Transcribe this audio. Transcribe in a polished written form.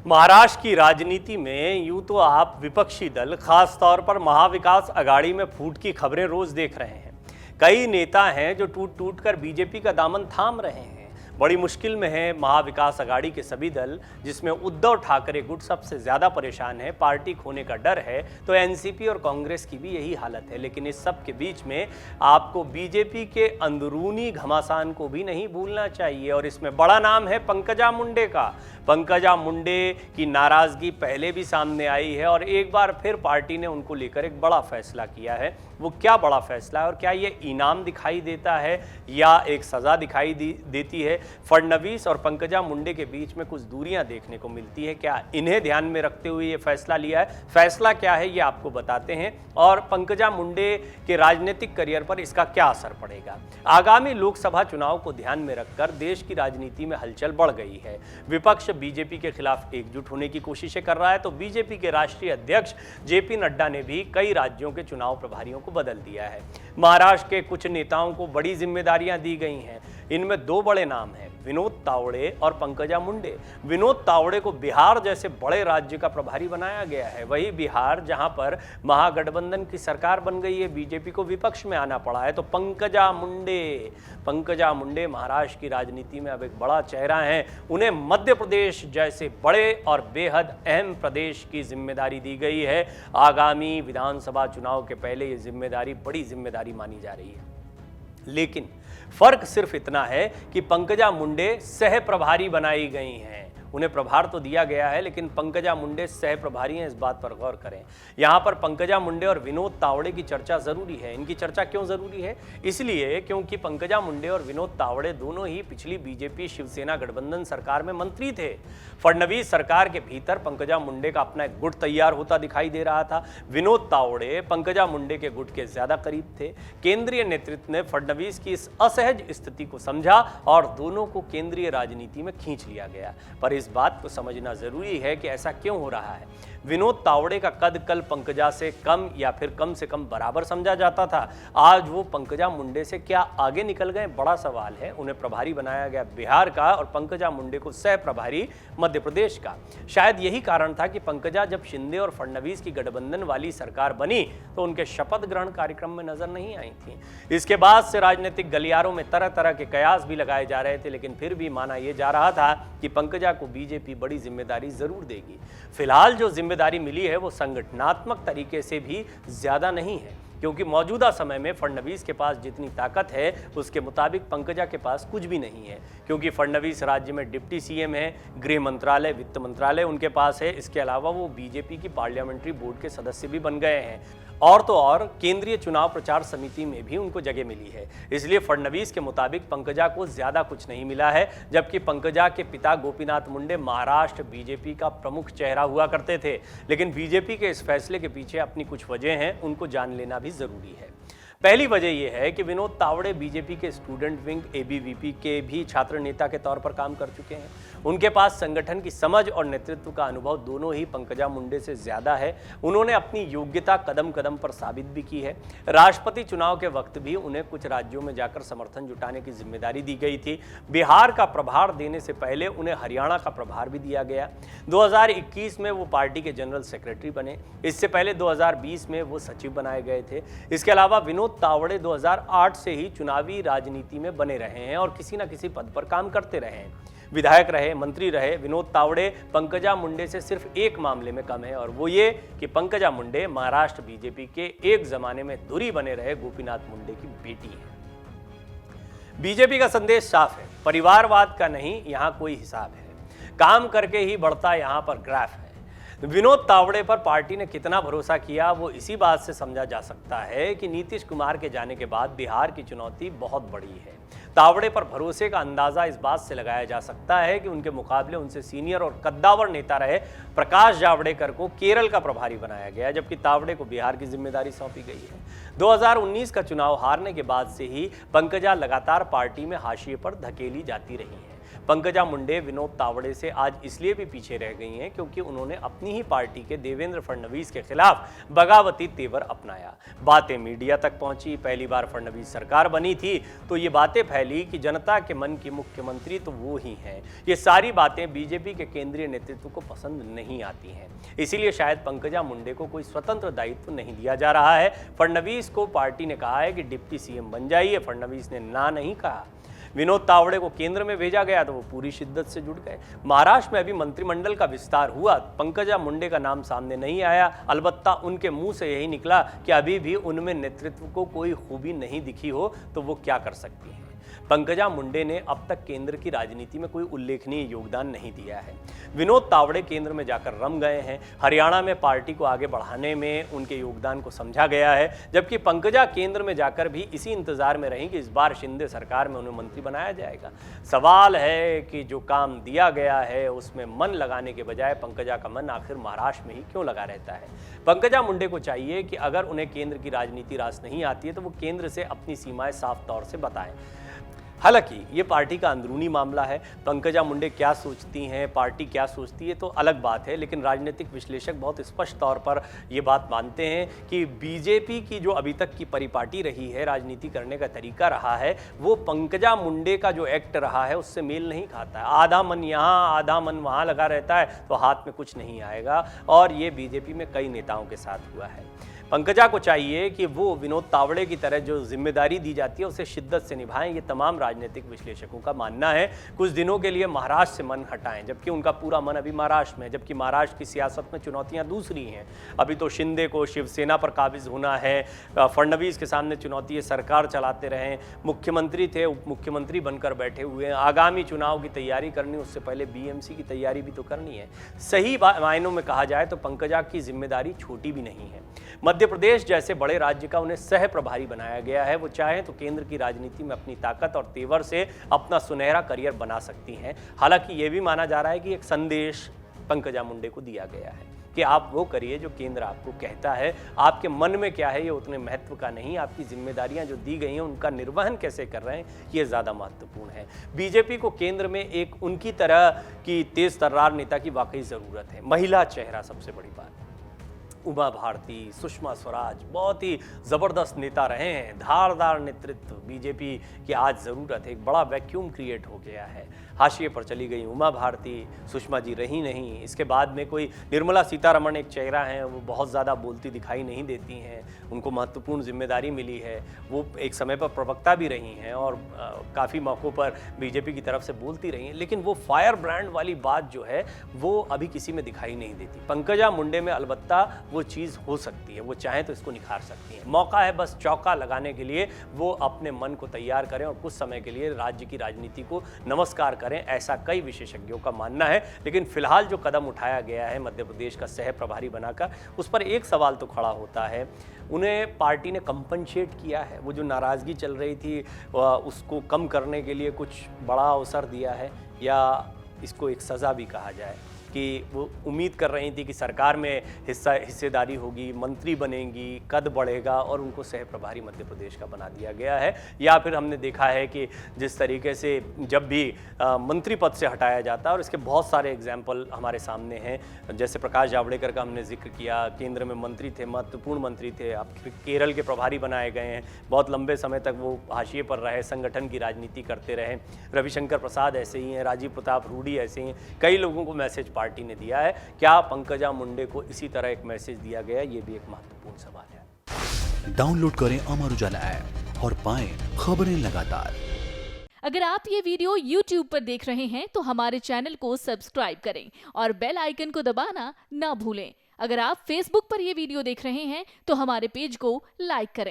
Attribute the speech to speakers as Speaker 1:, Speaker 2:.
Speaker 1: महाराष्ट्र की राजनीति में यूं तो आप विपक्षी दल, खास तौर पर महाविकास अघाड़ी में फूट की खबरें रोज देख रहे हैं। कई नेता हैं जो टूट टूट कर बीजेपी का दामन थाम रहे हैं। बड़ी मुश्किल में है महाविकास अघाड़ी के सभी दल, जिसमें उद्धव ठाकरे गुट सबसे ज्यादा परेशान है। पार्टी खोने का डर है तो एनसीपी और कांग्रेस की भी यही हालत है। लेकिन इस सब के बीच में आपको बीजेपी के अंदरूनी घमासान को भी नहीं भूलना चाहिए, और इसमें बड़ा नाम है पंकजा मुंडे का। पंकजा मुंडे की नाराजगी पहले भी सामने आई है और एक बार फिर पार्टी ने उनको लेकर एक बड़ा फैसला किया है। वो क्या बड़ा फैसला है और क्या ये इनाम दिखाई देता है या एक सजा दिखाई देती है? फडणवीस और पंकजा मुंडे के बीच में कुछ दूरियां देखने को मिलती है। क्या इन्हें ध्यान में रखते हुए ये फैसला लिया है? फैसला क्या है ये आपको बताते हैं, और पंकजा मुंडे के राजनीतिक करियर पर इसका क्या असर पड़ेगा। आगामी लोकसभा चुनाव को ध्यान में रखकर देश की राजनीति में हलचल बढ़ गई है। विपक्ष बीजेपी के खिलाफ एकजुट होने की कोशिशें कर रहा है, तो बीजेपी के राष्ट्रीय अध्यक्ष जेपी नड्डा ने भी कई राज्यों के चुनाव प्रभारियों को बदल दिया है। महाराष्ट्र के कुछ नेताओं को बड़ी जिम्मेदारियां दी गई हैं। इनमें दो बड़े नाम हैं, विनोद तावड़े और पंकजा मुंडे। विनोद तावड़े को बिहार जैसे बड़े राज्य का प्रभारी बनाया गया है। वही बिहार जहां पर महागठबंधन की सरकार बन गई है, बीजेपी को विपक्ष में आना पड़ा है। तो पंकजा मुंडे महाराष्ट्र की राजनीति में अब एक बड़ा चेहरा है। उन्हें मध्य प्रदेश जैसे बड़े और बेहद अहम प्रदेश की जिम्मेदारी दी गई है। आगामी विधानसभा चुनाव के पहले ये जिम्मेदारी बड़ी जिम्मेदारी मानी जा रही है। लेकिन फर्क सिर्फ इतना है कि पंकजा मुंडे सह प्रभारी बनाई गई हैं। उन्हें प्रभार तो दिया गया है, लेकिन पंकजा मुंडे सह प्रभारी हैं। इस बात पर गौर करें। यहां पर पंकजा मुंडे और विनोद तावड़े की चर्चा जरूरी है। इनकी चर्चा क्यों जरूरी है? इसलिए क्योंकि पंकजा मुंडे और विनोद तावड़े दोनों ही पिछली बीजेपी शिवसेना गठबंधन सरकार में मंत्री थे। फडणवीस सरकार के भीतर पंकजा मुंडे का अपना एक गुट तैयार होता दिखाई दे रहा था। विनोद तावड़े पंकजा मुंडे के गुट के ज्यादा करीब थे। केंद्रीय नेतृत्व ने फडणवीस की इस असहज स्थिति को समझा और दोनों को केंद्रीय राजनीति में खींच लिया गया। पर इस बात को समझना जरूरी है कि ऐसा क्यों हो रहा है। विनोद तावड़े का कद कल पंकजा से कम या फिर कम से कम बराबर समझा जाता था। आज वो पंकजा मुंडे से क्या आगे निकल गए, बड़ा सवाल है। उन्हें प्रभारी बनाया गया बिहार का और पंकजा मुंडे को सह प्रभारी मध्य प्रदेश का। शायद यही कारण था कि पंकजा जब शिंदे और फडणवीस की गठबंधन वाली सरकार बनी तो उनके शपथ ग्रहण कार्यक्रम में नजर नहीं आई थी। इसके बाद से राजनीतिक गलियारों में तरह तरह के कयास भी लगाए जा रहे थे, लेकिन फिर भी माना यह जा रहा था कि पंकजा को बीजेपी बड़ी जिम्मेदारी जरूर देगी। फिलहाल जो जिम्मेदारी मिली है वो संगठनात्मक तरीके से भी ज्यादा नहीं है, क्योंकि मौजूदा समय में फडणवीस के पास जितनी ताकत है उसके मुताबिक पंकजा के पास कुछ भी नहीं है। क्योंकि फडणवीस राज्य में डिप्टी सीएम है, गृह मंत्रालय, वित्त मंत्रालय उनके पास है। इसके अलावा वो बीजेपी की पार्लियामेंट्री बोर्ड के सदस्य भी बन गए हैं, और तो और केंद्रीय चुनाव प्रचार समिति में भी उनको जगह मिली है। इसलिए फडणवीस के मुताबिक पंकजा को ज्यादा कुछ नहीं मिला है, जबकि पंकजा के पिता गोपीनाथ मुंडे महाराष्ट्र बीजेपी का प्रमुख चेहरा हुआ करते थे। लेकिन बीजेपी के इस फैसले के पीछे अपनी कुछ वजह हैं, उनको जान लेना भी जरूरी है। पहली वजह यह है कि विनोद तावड़े बीजेपी के स्टूडेंट विंग एबीवीपी के भी छात्र नेता के तौर पर काम कर चुके हैं। उनके पास संगठन की समझ और नेतृत्व का अनुभव दोनों ही पंकजा मुंडे से ज्यादा है। उन्होंने अपनी योग्यता कदम कदम पर साबित भी की है। राष्ट्रपति चुनाव के वक्त भी उन्हें कुछ राज्यों में जाकर समर्थन जुटाने की जिम्मेदारी दी गई थी। बिहार का प्रभार देने से पहले उन्हें हरियाणा का प्रभार भी दिया गया। 2021 में वो पार्टी के जनरल सेक्रेटरी बने। इससे पहले 2020 में वो सचिव बनाए गए थे। इसके अलावा विनोद तावड़े 2008 से ही चुनावी राजनीति में बने रहे हैं और किसी न किसी पद पर काम करते रहे हैं। विधायक रहे, मंत्री रहे। विनोद तावड़े पंकजा मुंडे से सिर्फ एक मामले में कम है, और वो ये कि पंकजा मुंडे महाराष्ट्र बीजेपी के एक जमाने में धुरी बने रहे गोपीनाथ मुंडे की बेटी है। बीजेपी का संदेश साफ है, परिवारवाद का नहीं, यहां कोई हिसाब है। काम करके ही बढ़ता यहां पर ग्राफ है। विनोद तावड़े पर पार्टी ने कितना भरोसा किया वो इसी बात से समझा जा सकता है कि नीतीश कुमार के जाने के बाद बिहार की चुनौती बहुत बड़ी है। तावड़े पर भरोसे का अंदाजा इस बात से लगाया जा सकता है कि उनके मुकाबले उनसे सीनियर और कद्दावर नेता रहे प्रकाश जावड़ेकर को केरल का प्रभारी बनाया गया, जबकि तावड़े को बिहार की जिम्मेदारी सौंपी गई है। 2019 का चुनाव हारने के बाद से ही पंकजा लगातार पार्टी में हाशिए पर धकेली जाती रही है। पंकजा मुंडे विनोद तावड़े से आज इसलिए भी पीछे रह गई हैं क्योंकि उन्होंने अपनी ही पार्टी के देवेंद्र फडणवीस के खिलाफ बगावती तेवर अपनाया। बातें मीडिया तक पहुंची। पहली बार फडणवीस सरकार बनी थी तो ये बातें फैली कि जनता के मन की मुख्यमंत्री तो वो ही हैं। ये सारी बातें बीजेपी के केंद्रीय नेतृत्व को पसंद नहीं आती हैं, इसीलिए शायद पंकजा मुंडे को कोई स्वतंत्र दायित्व नहीं दिया जा रहा है। फडणवीस को पार्टी ने कहा है कि डिप्टी सीएम बन जाइए, फडणवीस ने ना नहीं कहा। विनोद तावड़े को केंद्र में भेजा गया तो वो पूरी शिद्दत से जुड़ गए। महाराष्ट्र में अभी मंत्रिमंडल का विस्तार हुआ, पंकजा मुंडे का नाम सामने नहीं आया। अलबत्ता उनके मुंह से यही निकला कि अभी भी उनमें नेतृत्व को कोई खूबी नहीं दिखी हो तो वो क्या कर सकती हैं। पंकजा मुंडे ने अब तक केंद्र की राजनीति में कोई उल्लेखनीय योगदान नहीं दिया है। विनोद तावड़े केंद्र में जाकर रम गए हैं। हरियाणा में पार्टी को आगे बढ़ाने में उनके योगदान को समझा गया है, जबकि पंकजा केंद्र में जाकर भी इसी इंतजार में रहीं कि इस बार शिंदे सरकार में उन्हें मंत्री बनाया जाएगा। सवाल है कि जो काम दिया गया है उसमें मन लगाने के बजाय पंकजा का मन आखिर महाराष्ट्र में ही क्यों लगा रहता है। पंकजा मुंडे को चाहिए कि अगर उन्हें केंद्र की राजनीति रास नहीं आती है तो वो केंद्र से अपनी सीमाएं साफ तौर से बताएं। हालांकि ये पार्टी का अंदरूनी मामला है, पंकजा मुंडे क्या सोचती हैं, पार्टी क्या सोचती है तो अलग बात है, लेकिन राजनीतिक विश्लेषक बहुत स्पष्ट तौर पर ये बात मानते हैं कि बीजेपी की जो अभी तक की परिपाटी रही है, राजनीति करने का तरीका रहा है, वो पंकजा मुंडे का जो एक्ट रहा है उससे मेल नहीं खाता है। आधा मन यहाँ आधा मन वहाँ लगा रहता है तो हाथ में कुछ नहीं आएगा, और ये बीजेपी में कई नेताओं के साथ हुआ है। पंकजा को चाहिए कि वो विनोद तावड़े की तरह जो जिम्मेदारी दी जाती है उसे शिद्दत से निभाएं, ये तमाम राजनीतिक विश्लेषकों का मानना है। कुछ दिनों के लिए महाराष्ट्र से मन हटाएं, जबकि उनका पूरा मन अभी महाराष्ट्र में है, जबकि महाराष्ट्र की सियासत में चुनौतियां दूसरी हैं। अभी तो शिंदे को शिवसेना पर काबिज होना है, फडणवीस के सामने चुनौती है सरकार चलाते रहें, मुख्यमंत्री थे उप मुख्यमंत्री बनकर बैठे हुए हैं, आगामी चुनाव की तैयारी करनी, उससे पहले बीएमसी की तैयारी भी तो करनी है। सही मायनों में कहा जाए तो पंकजा की जिम्मेदारी छोटी भी नहीं है। मध्य प्रदेश जैसे बड़े राज्य का उन्हें सह प्रभारी बनाया गया है। वो चाहें तो केंद्र की राजनीति में अपनी ताकत और तेवर से अपना सुनहरा करियर बना सकती हैं। हालांकि ये भी माना जा रहा है कि एक संदेश पंकजा मुंडे को दिया गया है कि आप वो करिए जो केंद्र आपको कहता है। आपके मन में क्या है ये उतने महत्व का नहीं, आपकी जिम्मेदारियां जो दी गई हैं उनका निर्वहन कैसे कर रहे हैं ये ज़्यादा महत्वपूर्ण है। बीजेपी को केंद्र में एक उनकी तरह की तेज तर्रार नेता की वाकई ज़रूरत है। महिला चेहरा सबसे बड़ी बात, उमा भारती, सुषमा स्वराज बहुत ही ज़बरदस्त नेता रहे हैं, धारदार नेतृत्व बीजेपी की आज ज़रूरत है। एक बड़ा वैक्यूम क्रिएट हो गया है, हाशिए पर चली गई उमा भारती, सुषमा जी रही नहीं। इसके बाद में कोई निर्मला सीतारमण एक चेहरा हैं, वो बहुत ज़्यादा बोलती दिखाई नहीं देती हैं, उनको महत्वपूर्ण जिम्मेदारी मिली है, वो एक समय पर प्रवक्ता भी रही हैं और काफ़ी मौक़ों पर बीजेपी की तरफ से बोलती रही हैं, लेकिन वो फायर ब्रांड वाली बात जो है वो अभी किसी में दिखाई नहीं देती। पंकजा मुंडे में अलबत्ता वो चीज़ हो सकती है, वो चाहें तो इसको निखार सकती हैं। मौका है बस चौका लगाने के लिए, वो अपने मन को तैयार करें और कुछ समय के लिए राज्य की राजनीति को नमस्कार करें, ऐसा कई विशेषज्ञों का मानना है। लेकिन फिलहाल जो कदम उठाया गया है मध्य प्रदेश का सह प्रभारी बनाकर, उस पर एक सवाल तो खड़ा होता है, उन्हें पार्टी ने कंपनसेट किया है? वो जो नाराज़गी चल रही थी उसको कम करने के लिए कुछ बड़ा अवसर दिया है, या इसको एक सज़ा भी कहा जाए कि वो उम्मीद कर रही थी कि सरकार में हिस्सेदारी होगी, मंत्री बनेंगी, कद बढ़ेगा और उनको सह प्रभारी मध्य प्रदेश का बना दिया गया है। या फिर हमने देखा है कि जिस तरीके से जब भी मंत्री पद से हटाया जाता है, और इसके बहुत सारे एग्जाम्पल हमारे सामने हैं, जैसे प्रकाश जावड़ेकर का हमने जिक्र किया, केंद्र में मंत्री थे, महत्वपूर्ण मंत्री थे, अब केरल के प्रभारी बनाए गए हैं, बहुत लंबे समय तक वो हाशिए पर रहे, संगठन की राजनीति करते रहे। रविशंकर प्रसाद ऐसे ही हैं, राजीव प्रताप रूडी ऐसे ही, कई लोगों को मैसेज पार्टी ने दिया है। क्या पंकजा मुंडे को इसी तरह एक मैसेज दिया गया? ये भी एक महत्वपूर्ण सवाल है।
Speaker 2: डाउनलोड करें अमर उजाला ऐप और पाएं खबरें लगातार।
Speaker 3: अगर आप ये वीडियो YouTube पर देख रहे हैं तो हमारे चैनल को सब्सक्राइब करें और बेल आइकन को दबाना ना भूलें। अगर आप Facebook पर ये वीडियो देख रहे हैं तो हमारे पेज को लाइक करें।